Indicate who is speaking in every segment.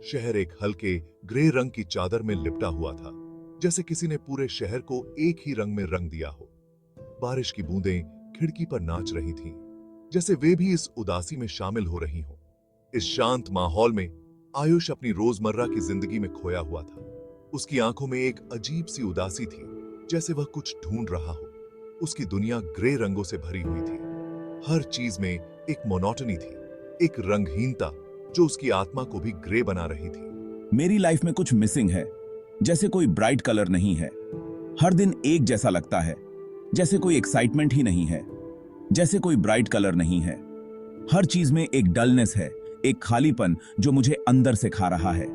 Speaker 1: शहर एक हल्के ग्रे रंग की चादर में लिपटा हुआ था, जैसे किसी ने पूरे शहर को एक ही रंग में रंग दिया हो। बारिश की बूंदें खिड़की पर नाच रही थीं, जैसे वे भी इस उदासी में शामिल हो रही हों। इस शांत माहौल में आयुष अपनी रोजमर्रा की जिंदगी में खोया हुआ था। उसकी आंखों में एक अजीब सी उदासी थी, जैसे वह कुछ ढूंढ रहा हो। उसकी दुनिया ग्रे रंगों से भरी हुई थी। हर चीज में एक मोनोटनी थी, एक रंगहीनता जो उसकी आत्मा को भी ग्रे बना रही थी।
Speaker 2: मेरी लाइफ में कुछ मिसिंग है, जैसे कोई ब्राइट कलर नहीं है। हर दिन एक जैसा लगता है, जैसे कोई एक्साइटमेंट ही नहीं है, जैसे कोई ब्राइट कलर नहीं है। हर चीज में एक डलनेस है, एक खालीपन जो मुझे अंदर से खा रहा है।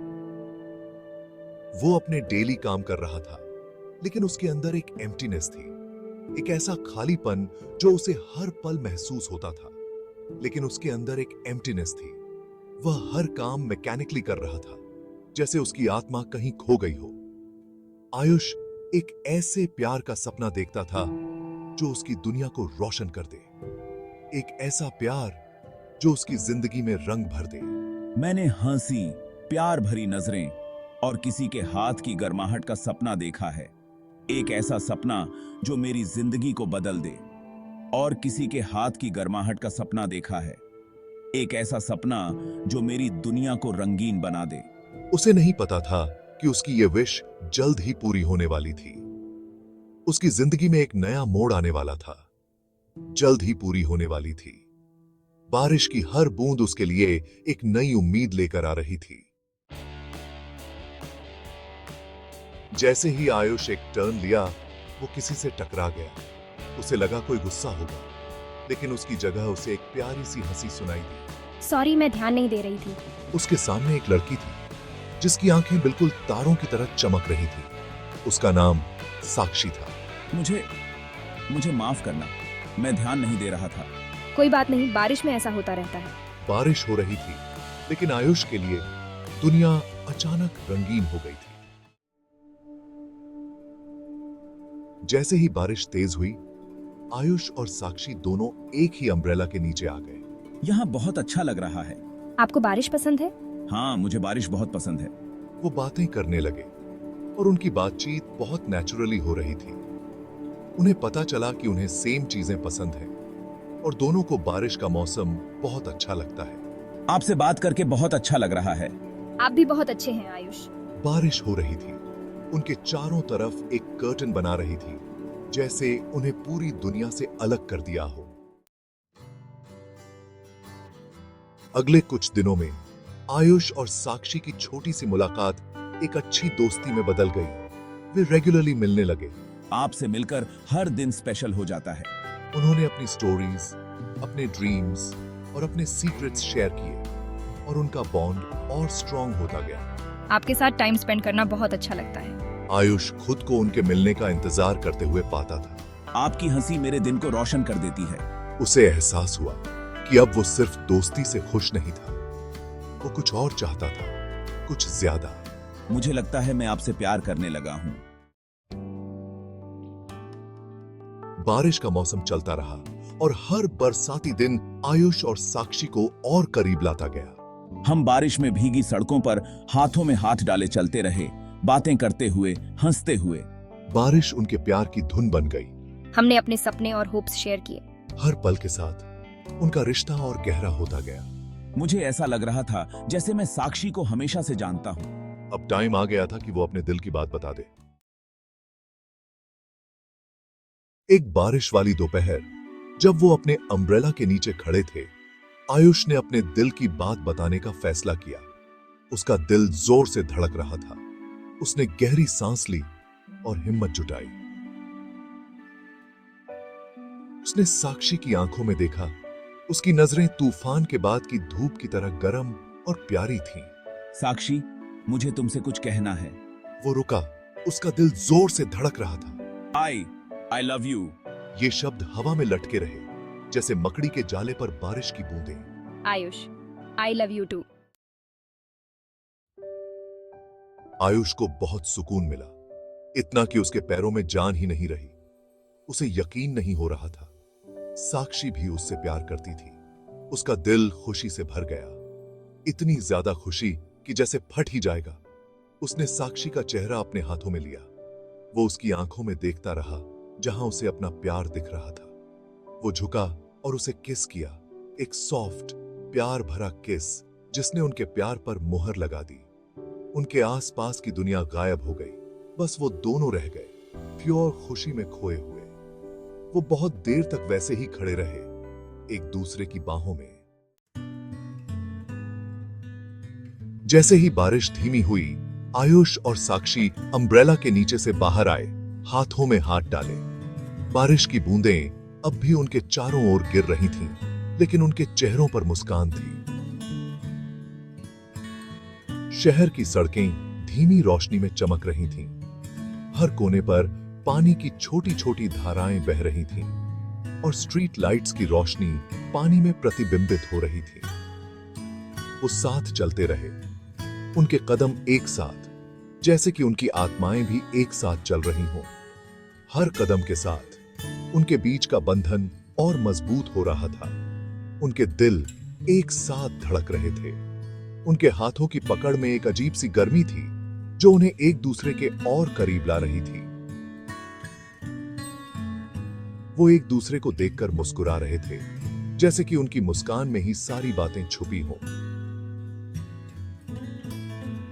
Speaker 1: वो अपने डेली काम कर रहा था, लेकिन उसके अंदर एक एम्प्टीनेस थी, एक ऐसा खालीपन जो उसे हर पल महसूस होता था। लेकिन उसके अंदर एक एम्प्टीनेस थी। वह हर काम मैकेनिकली कर रहा था, जैसे उसकी आत्मा कहीं खो गई हो। आयुष एक ऐसे प्यार का सपना देखता था जो उसकी दुनिया को रोशन कर दे, एक ऐसा प्यार जो उसकी जिंदगी में रंग भर दे।
Speaker 2: मैंने हंसी, प्यार भरी नजरें और किसी के हाथ की गर्माहट का सपना देखा है। एक ऐसा सपना जो मेरी जिंदगी को बदल दे। और किसी के हाथ की गर्माहट का सपना देखा है, एक ऐसा सपना जो मेरी दुनिया को रंगीन बना दे।
Speaker 1: उसे नहीं पता था कि उसकी ये विश जल्द ही पूरी होने वाली थी। उसकी जिंदगी में एक नया मोड़ आने वाला था, जल्द ही पूरी होने वाली थी। बारिश की हर बूंद उसके लिए एक नई उम्मीद लेकर आ रही थी। जैसे ही आयुष एक टर्न लिया, वो किसी से टकरा गया। उसे लगा कोई गुस्सा होगा, लेकिन उसकी जगह उसे एक प्यारी सी हंसी सुनाई दी।
Speaker 3: सॉरी, मैं ध्यान नहीं दे रही थी।
Speaker 1: उसके सामने एक लड़की थी, जिसकी आंखें बिल्कुल तारों की तरह चमक रही थी। उसका नाम साक्षी था।
Speaker 2: मुझे माफ करना, मैं ध्यान नहीं दे रहा था।
Speaker 3: कोई बात नहीं, बारिश में ऐसा होता रहता है।
Speaker 1: बारिश हो रही थी, लेकिन आयुष के लिए दुनिया अचानक रंगीन हो गई थी। जैसे ही बारिश तेज हुई, आयुष और साक्षी दोनों एक ही अम्ब्रेला के नीचे आ गए।
Speaker 2: यहाँ बहुत अच्छा लग रहा है।
Speaker 3: आपको बारिश पसंद है?
Speaker 2: हाँ, मुझे बारिश बहुत पसंद है।
Speaker 1: वो बातें करने लगे और उनकी बातचीत बहुत नेचुरली हो रही थी। उन्हें पता चला कि उन्हें सेम चीजें पसंद हैं और दोनों को बारिश का मौसम बहुत अच्छा लगता है।
Speaker 2: आपसे बात करके बहुत अच्छा लग रहा है।
Speaker 3: आप भी बहुत अच्छे हैं आयुष।
Speaker 1: बारिश हो रही थी, उनके चारों तरफ एक कर्टन बना रही थी, जैसे उन्हें पूरी दुनिया से अलग कर दिया हो। अगले कुछ दिनों में आयुष और साक्षी की छोटी सी मुलाकात एक अच्छी दोस्ती में बदल गई। वे रेगुलरली मिलने लगे।
Speaker 2: आपसे मिलकर हर दिन स्पेशल हो जाता है।
Speaker 1: उन्होंने अपनी स्टोरीज, अपने ड्रीम्स और अपने सीक्रेट्स शेयर किए और उनका बॉन्ड और स्ट्रॉन्ग होता गया।
Speaker 3: आपके साथ टाइम स्पेंड करना बहुत अच्छा लगता है।
Speaker 1: आयुष खुद को उनके मिलने का इंतजार करते हुए पाता था।
Speaker 2: आपकी हंसी मेरे दिन को रोशन कर देती है।
Speaker 1: उसे एहसास हुआ कि अब वो सिर्फ दोस्ती से खुश नहीं था, वो कुछ और चाहता था, कुछ ज्यादा।
Speaker 2: मुझे लगता है मैं आपसे प्यार करने लगा हूँ।
Speaker 1: बारिश का मौसम चलता रहा और हर बरसाती दिन आयुष और साक्षी को और करीब लाता गया।
Speaker 2: हम बारिश में भीगी सड़कों पर हाथों में हाथ डाले चलते रहे, बातें करते हुए, हंसते हुए।
Speaker 1: बारिश उनके प्यार की धुन बन गई।
Speaker 3: हमने अपने सपने और होप्स शेयर किए।
Speaker 1: हर पल के साथ उनका रिश्ता और गहरा होता गया।
Speaker 2: मुझे ऐसा लग रहा था जैसे मैं साक्षी को हमेशा से जानता हूँ।
Speaker 1: अब टाइम आ गया था कि वो अपने दिल की बात बता दे। एक बारिश वाली दोपहर, जब वो अपने अम्ब्रेला के नीचे खड़े थे, आयुष ने अपने दिल की बात बताने का फैसला किया। उसका दिल जोर से धड़क रहा था। उसने गहरी सांस ली और हिम्मत जुटाई। उसने साक्षी की आंखों में देखा। उसकी नजरें तूफान के बाद की धूप की तरह गर्म और प्यारी थीं।
Speaker 2: साक्षी, मुझे तुमसे कुछ कहना है।
Speaker 1: वो रुका। उसका दिल जोर से धड़क रहा था।
Speaker 2: आई लव यू।
Speaker 1: ये शब्द हवा में लटके रहे, जैसे मकड़ी के जाले पर बारिश की बूंदें।
Speaker 3: Ayush, I love you too.
Speaker 1: Ayush को बहुत सुकून मिला, इतना कि उसके पैरों में जान ही नहीं रही। उसे यकीन नहीं हो रहा था। साक्षी भी उससे प्यार करती थी। उसका दिल खुशी से भर गया, इतनी ज्यादा खुशी कि जैसे फट ही जाएगा। उसने साक्षी का चेहरा अपने हाथों में लिया। वो उसकी आंखों में देखता रहा जहां उसे अपना प्यार दिख रहा था। वो झुका और उसे किस किया, एक सॉफ्ट प्यार भरा किस जिसने उनके प्यार पर मुहर लगा दी। उनके आसपास की दुनिया गायब हो गई, बस वो दोनों रह गए, प्योर खुशी में खोए हुए। वो बहुत देर तक वैसे ही खड़े रहे, एक दूसरे की बाहों में। जैसे ही बारिश धीमी हुई, आयुष और साक्षी अम्ब्रेला के नीचे से बाहर आए, हाथों में हाथ डाले। बारिश की बूंदें अब भी उनके चारों ओर गिर रही थीं, लेकिन उनके चेहरों पर मुस्कान थी। शहर की सड़कें धीमी रोशनी में चमक रही थीं। हर कोने पर पानी की छोटी छोटी धाराएं बह रही थीं और स्ट्रीट लाइट्स की रोशनी पानी में प्रतिबिंबित हो रही थी। वो साथ चलते रहे, उनके कदम एक साथ, जैसे कि उनकी आत्माएं भी एक साथ चल रही हों। हर कदम के साथ उनके बीच का बंधन और मजबूत हो रहा था। उनके दिल एक साथ धड़क रहे थे। उनके हाथों की पकड़ में एक अजीब सी गर्मी थी जो उन्हें एक दूसरे के और करीब ला रही थी। वो एक दूसरे को देखकर मुस्कुरा रहे थे, जैसे कि उनकी मुस्कान में ही सारी बातें छुपी हों।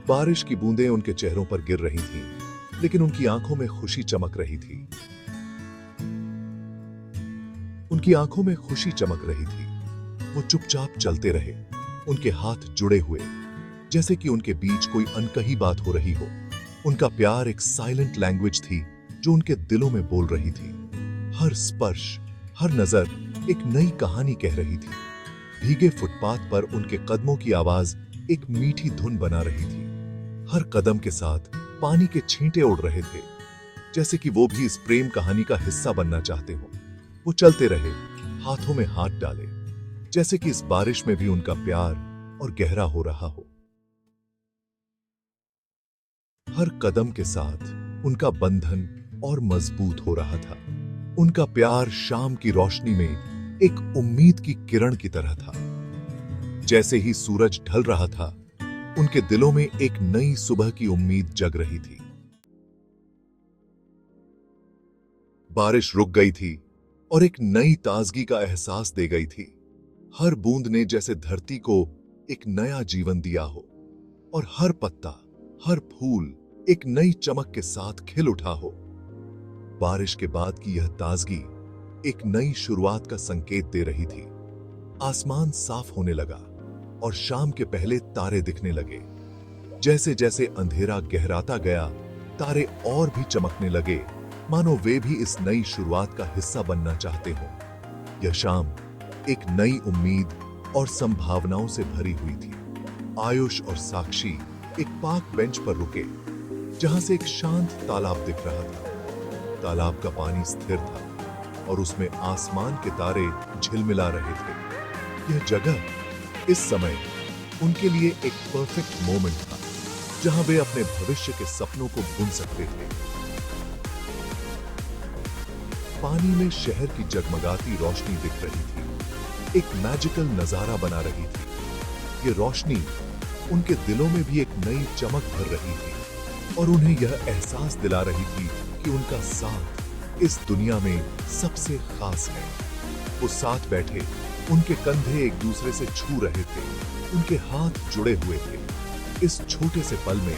Speaker 1: बारिश की बूंदें उनके चेहरों पर गिर रही थीं, लेकिन उनकी आंखों में खुशी चमक रही थी। उनकी आंखों में खुशी चमक रही थी। वो चुपचाप चलते रहे, उनके हाथ जुड़े हुए, जैसे कि उनके बीच कोई अनकही बात हो रही हो। उनका प्यार एक साइलेंट लैंग्वेज थी जो उनके दिलों में बोल रही थी। हर स्पर्श, हर नजर एक नई कहानी कह रही थी। भीगे फुटपाथ पर उनके कदमों की आवाज एक मीठी धुन बना रही थी। हर कदम के साथ पानी के छींटे उड़ रहे थे, जैसे कि वो भी इस प्रेम कहानी का हिस्सा बनना चाहते हो। वो चलते रहे, हाथों में हाथ डाले, जैसे कि इस बारिश में भी उनका प्यार और गहरा हो रहा हो। हर कदम के साथ उनका बंधन और मजबूत हो रहा था। उनका प्यार शाम की रोशनी में एक उम्मीद की किरण की तरह था। जैसे ही सूरज ढल रहा था, उनके दिलों में एक नई सुबह की उम्मीद जग रही थी। बारिश रुक गई थी और एक नई ताजगी का एहसास दे गई थी। हर बूंद ने जैसे धरती को एक नया जीवन दिया हो और हर पत्ता, हर फूल एक नई चमक के साथ खिल उठा हो। बारिश के बाद की यह ताजगी एक नई शुरुआत का संकेत दे रही थी। आसमान साफ होने लगा और शाम के पहले तारे दिखने लगे। जैसे जैसे अंधेरा गहराता गया, तारे और भी चमकने लगे, मानो वे भी इस नई शुरुआत का हिस्सा बनना चाहते हो। यह शाम एक नई उम्मीद और संभावनाओं से भरी हुई थी। आयुष और साक्षी एक पार्क बेंच पर रुके, जहां से एक शांत तालाब दिख रहा था। तालाब का पानी स्थिर था और उसमें आसमान के तारे झिलमिला रहे थे। यह जगह इस समय उनके लिए एक परफेक्ट मोमेंट था, जहां वे अपने भविष्य के सपनों को बुन सकते थे। पानी में शहर की जगमगाती रोशनी दिख रही थी, एक मैजिकल नजारा बना रही थी। ये रोशनी उनके दिलों में भी एक नई चमक भर रही थी और उन्हें यह एहसास दिला रही थी कि उनका साथ इस दुनिया में सबसे खास है। वो साथ बैठे, उनके कंधे एक दूसरे से छू रहे थे, उनके हाथ जुड़े हुए थे। इस छोटे से पल में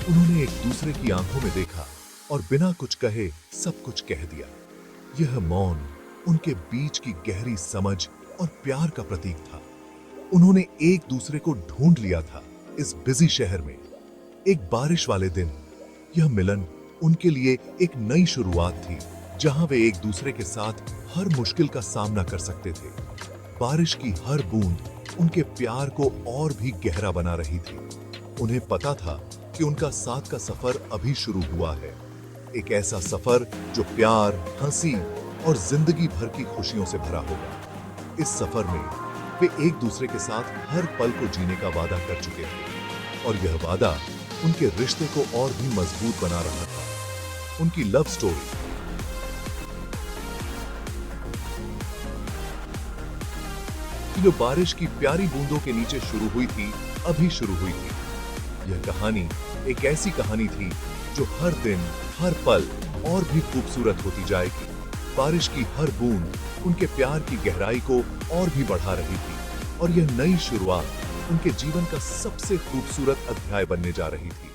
Speaker 1: उन्होंने एक दूसरे की आंखों में देखा और बिना कुछ कहे सब कुछ कह दिया। यह मौन उनके बीच की गहरी समझ और प्यार का प्रतीक था। उन्होंने एक दूसरे को ढूंढ लिया था इस बिजी शहर में। एक बारिश वाले दिन यह मिलन उनके लिए एक नई शुरुआत थी, जहां वे एक दूसरे के साथ हर मुश्किल का सामना कर सकते थे। बारिश की हर बूंद उनके प्यार को और भी गहरा बना रही थी। उन्हें पता था कि उनका साथ का सफर अभी शुरू हुआ है, एक ऐसा सफर जो प्यार, हंसी और जिंदगी भर की खुशियों से भरा होगा। इस सफर में वे एक दूसरे के साथ हर पल को जीने का वादा कर चुके थे और यह वादा उनके रिश्ते को और भी मजबूत बना रहा था। उनकी लव स्टोरी जो बारिश की प्यारी बूंदों के नीचे शुरू हुई थी, अभी शुरू हुई थी। यह कहानी एक ऐसी कहानी थी जो हर दिन, हर पल और भी खूबसूरत होती जाएगी। बारिश की हर बूंद उनके प्यार की गहराई को और भी बढ़ा रही थी और यह नई शुरुआत उनके जीवन का सबसे खूबसूरत अध्याय बनने जा रही थी।